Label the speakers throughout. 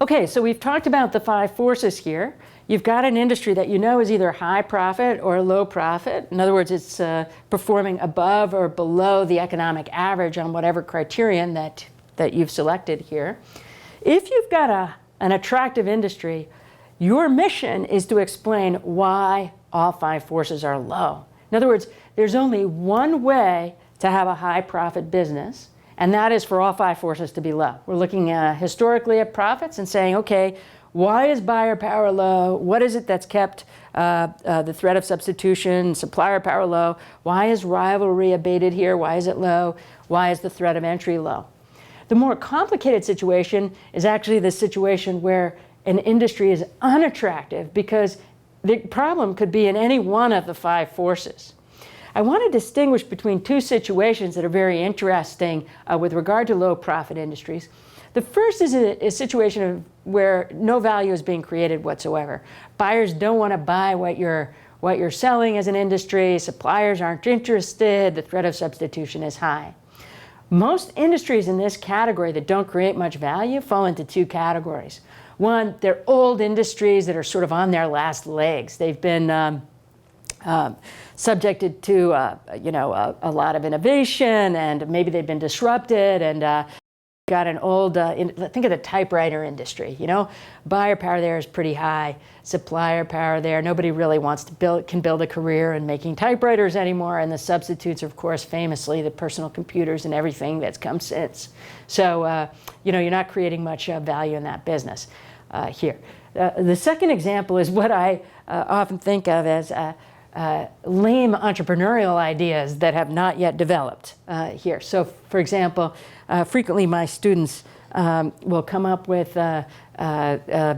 Speaker 1: Okay, so we've talked about the 5 forces here. You've got an industry that you know is either high profit or low profit. In other words, it's performing above or below the economic average on whatever criterion that you've selected here. If you've got an attractive industry, your mission is to explain why all 5 forces are low. In other words, there's only one way to have a high profit business, and that is for all 5 forces to be low. We're looking historically at profits and saying, okay, why is buyer power low? What is it that's kept the threat of substitution, supplier power low? Why is rivalry abated here? Why is it low? Why is the threat of entry low? The more complicated situation is actually the situation where an industry is unattractive because the problem could be in any one of the 5 forces. I want to distinguish between 2 situations that are very interesting with regard to low profit industries. The first is a situation where no value is being created whatsoever. Buyers don't want to buy what you're selling as an industry. Suppliers aren't interested. The threat of substitution is high. Most industries in this category that don't create much value fall into 2 categories. One, they're old industries that are sort of on their last legs. They've been subjected to a lot of innovation, and maybe they've been disrupted, and got an old, think of the typewriter industry, buyer power there is pretty high, supplier power there, nobody really wants to can build a career in making typewriters anymore, and the substitutes are, of course, famously the personal computers and everything that's come since. So, you're not creating much value in that business here. The second example is what I often think of as lame entrepreneurial ideas that have not yet developed here. So, for example, frequently my students will come up with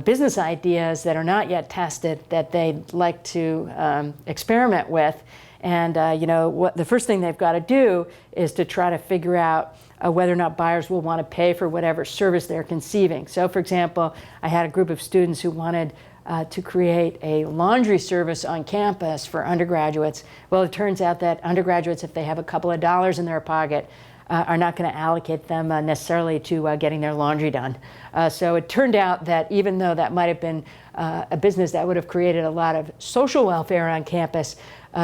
Speaker 1: business ideas that are not yet tested that they'd like to experiment with. And the first thing they've got to do is to try to figure out whether or not buyers will want to pay for whatever service they're conceiving. So, for example, I had a group of students who wanted to create a laundry service on campus for undergraduates. Well, it turns out that undergraduates, if they have a couple of dollars in their pocket, are not going to allocate them necessarily to getting their laundry done. So it turned out that even though that might have been a business that would have created a lot of social welfare on campus,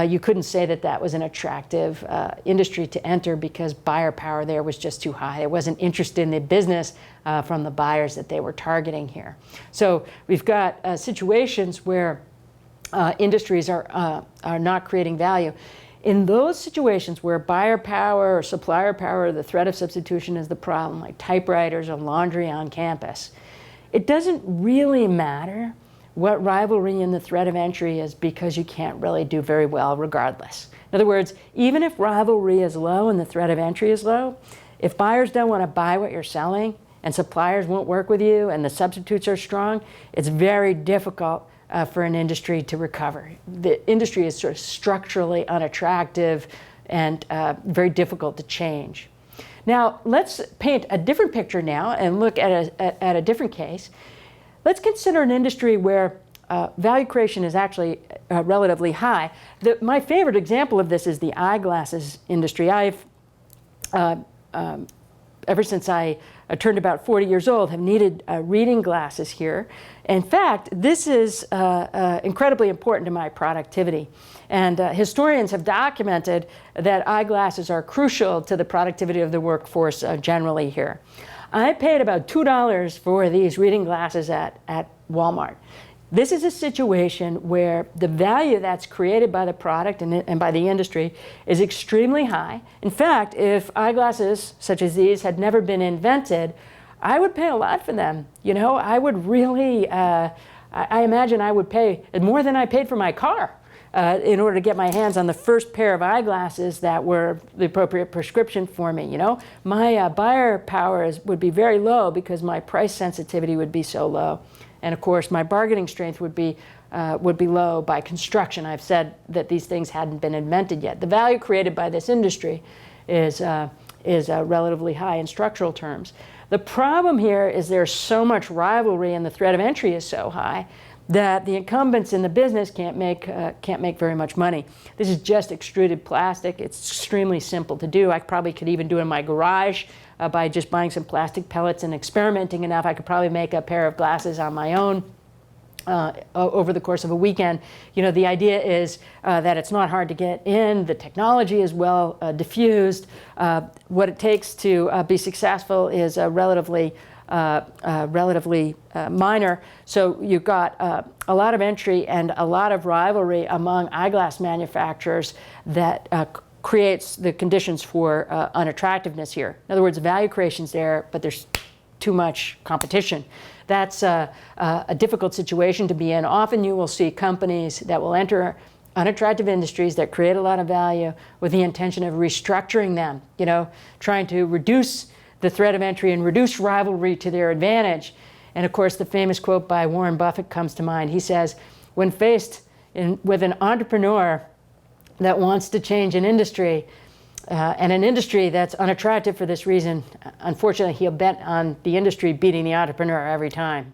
Speaker 1: you couldn't say that that was an attractive industry to enter because buyer power there was just too high. There wasn't interest in the business from the buyers that they were targeting here. So we've got situations where industries are not creating value. In those situations where buyer power or supplier power, the threat of substitution is the problem, like typewriters or laundry on campus, it doesn't really matter what rivalry and the threat of entry is because you can't really do very well regardless. In other words, even if rivalry is low and the threat of entry is low, if buyers don't want to buy what you're selling and suppliers won't work with you and the substitutes are strong, it's very difficult for an industry to recover. The industry is sort of structurally unattractive and very difficult to change. Now, let's paint a different picture now and look at a different case. Let's consider an industry where value creation is actually relatively high. My favorite example of this is the eyeglasses industry. I've, ever since I turned about 40 years old, have needed reading glasses here. In fact, this is incredibly important to my productivity. And historians have documented that eyeglasses are crucial to the productivity of the workforce generally here. I paid about $2 for these reading glasses at Walmart. This is a situation where the value that's created by the product and by the industry is extremely high. In fact, if eyeglasses such as these had never been invented, I would pay a lot for them. I would really, I imagine I would pay more than I paid for my car in order to get my hands on the first pair of eyeglasses that were the appropriate prescription for me. My buyer power would be very low because my price sensitivity would be so low. And of course, my bargaining strength would be low by construction. I've said that these things hadn't been invented yet. The value created by this industry is relatively high in structural terms. The problem here is there's so much rivalry and the threat of entry is so high that the incumbents in the business can't make very much money. This is just extruded plastic. It's extremely simple to do. I probably could even do it in my garage by just buying some plastic pellets and experimenting enough. I could probably make a pair of glasses on my own over the course of a weekend. You know, the idea is that it's not hard to get in. The technology is well diffused. What it takes to be successful is relatively minor. So you've got a lot of entry and a lot of rivalry among eyeglass manufacturers that creates the conditions for unattractiveness here. In other words, value creation's there, but there's too much competition. That's a difficult situation to be in. Often you will see companies that will enter unattractive industries that create a lot of value with the intention of restructuring them, you know, trying to reduce the threat of entry and reduce rivalry to their advantage. And of course, the famous quote by Warren Buffett comes to mind. He says, when faced with an entrepreneur that wants to change an industry, and an industry that's unattractive for this reason, unfortunately, he'll bet on the industry beating the entrepreneur every time.